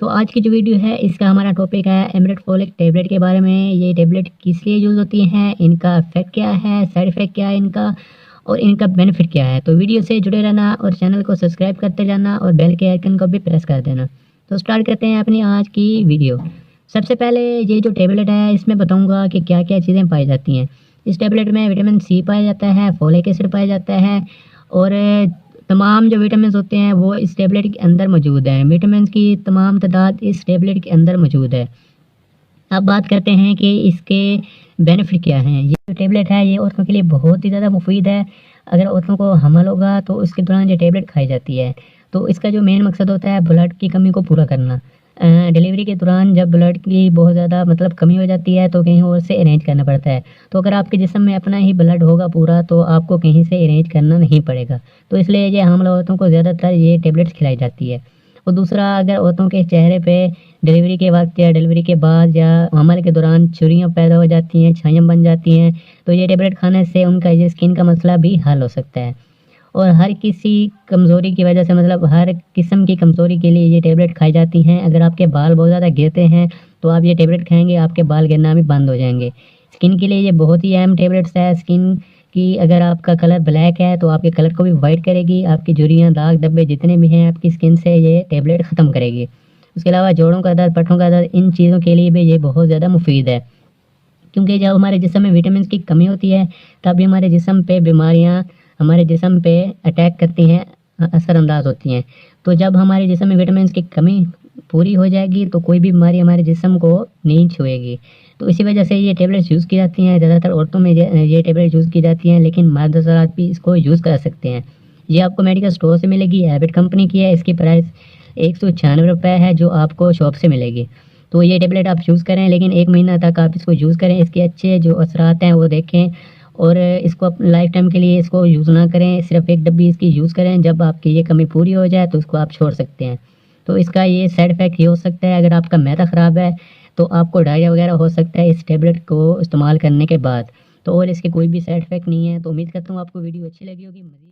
تو آج کی جو ویڈیو ہے اس کا ہمارا ٹاپک ہے ایمریٹ فولک ٹیبلیٹ کے بارے میں۔ یہ ٹیبلیٹ کس لیے یوز ہوتی ہیں، ان کا افیکٹ کیا ہے، سائڈ افیکٹ کیا ہے ان کا، اور ان کا بینیفٹ کیا ہے۔ تو ویڈیو سے جڑے رہنا اور چینل کو سبسکرائب کرتے جانا اور بیل کے آئیکن کو بھی پریس کر دینا۔ تو سٹارٹ کرتے ہیں اپنی آج کی ویڈیو۔ سب سے پہلے یہ جو ٹیبلیٹ ہے اس میں بتاؤں گا کہ کیا کیا چیزیں پائی جاتی ہیں۔ اس ٹیبلیٹ میں وٹامن سی پایا جاتا ہے، فولک ایسڈ پایا جاتا ہے، اور تمام جو وٹامنز ہوتے ہیں وہ اس ٹیبلیٹ کے اندر موجود ہیں۔ وٹامنز کی تمام تعداد اس ٹیبلیٹ کے اندر موجود ہے۔ اب بات کرتے ہیں کہ اس کے بینیفٹ کیا ہیں۔ یہ جو ٹیبلیٹ ہے یہ عورتوں کے لیے بہت ہی زیادہ مفید ہے۔ اگر عورتوں کو حمل ہوگا تو اس کے دوران یہ ٹیبلیٹ کھائی جاتی ہے۔ تو اس کا جو مین مقصد ہوتا ہے بلڈ کی کمی کو پورا کرنا۔ ڈیلیوری کے دوران جب بلڈ کی بہت زیادہ کمی ہو جاتی ہے تو کہیں اور سے ارینج کرنا پڑتا ہے۔ تو اگر آپ کے جسم میں اپنا ہی بلڈ ہوگا پورا تو آپ کو کہیں سے ارینج کرنا نہیں پڑے گا۔ تو اس لیے یہ حاملہ عورتوں کو زیادہ تر یہ ٹیبلیٹس کھلائی جاتی ہے۔ اور دوسرا، اگر عورتوں کے چہرے پہ ڈیلیوری کے وقت یا ڈیلیوری کے بعد یا حمل کے دوران چھریاں پیدا ہو جاتی ہیں، چھائیاں بن جاتی ہیں، تو یہ ٹیبلیٹ کھانے سے ان کا یہ اسکن کا مسئلہ بھی حل ہو سکتا ہے۔ اور ہر کسی کمزوری کی وجہ سے ہر قسم کی کمزوری کے لیے یہ ٹیبلیٹ کھائی جاتی ہیں۔ اگر آپ کے بال بہت زیادہ گرتے ہیں تو آپ یہ ٹیبلیٹ کھائیں گے، آپ کے بال گرنا بھی بند ہو جائیں گے۔ اسکن کے لیے یہ بہت ہی اہم ٹیبلیٹس ہے۔ اسکن کی اگر آپ کا کلر بلیک ہے تو آپ کے کلر کو بھی وائٹ کرے گی۔ آپ کی جھریاں، داغ دھبے جتنے بھی ہیں آپ کی اسکن سے یہ ٹیبلیٹ ختم کرے گی۔ اس کے علاوہ جوڑوں کا درد، پٹھوں کا درد، ان چیزوں کے لیے بھی یہ بہت زیادہ مفید ہے۔ کیونکہ جب ہمارے جسم میں وٹامنس کی کمی ہوتی ہے تب ہمارے جسم پہ بیماریاں ہمارے جسم پہ اٹیک کرتی ہیں، اثر انداز ہوتی ہیں۔ تو جب ہمارے جسم میں وٹامنس کی کمی پوری ہو جائے گی تو کوئی بھی بیماری ہمارے جسم کو نہیں چھوئے گی۔ تو اسی وجہ سے یہ ٹیبلیٹس یوز کی جاتی ہیں۔ زیادہ تر عورتوں میں یہ ٹیبلیٹ یوز کی جاتی ہیں، لیکن مرد حضرات بھی اس کو یوز کر سکتے ہیں۔ یہ آپ کو میڈیکل اسٹور سے ملے گی، ایبٹ کمپنی کی ہے۔ اس کی پرائس 196 روپے ہے جو آپ کو شاپ سے ملے گی۔ تو یہ ٹیبلیٹ آپ یوز کریں، لیکن 1 مہینہ تک آپ اس کو یوز کریں۔ اس کے اچھے جو اثرات ہیں وہ دیکھیں، اور اس کو لائف ٹائم کے لیے اس کو یوز نہ کریں۔ صرف 1 ڈبی اس کی یوز کریں۔ جب آپ کی یہ کمی پوری ہو جائے تو اس کو آپ چھوڑ سکتے ہیں۔ تو اس کا یہ سائڈ افیکٹ یہ ہو سکتا ہے، اگر آپ کا معدہ خراب ہے تو آپ کو ڈائریا وغیرہ ہو سکتا ہے اس ٹیبلیٹ کو استعمال کرنے کے بعد۔ تو اور اس کے کوئی بھی سائڈ افیکٹ نہیں ہے۔ تو امید کرتا ہوں آپ کو ویڈیو اچھی لگی ہوگی۔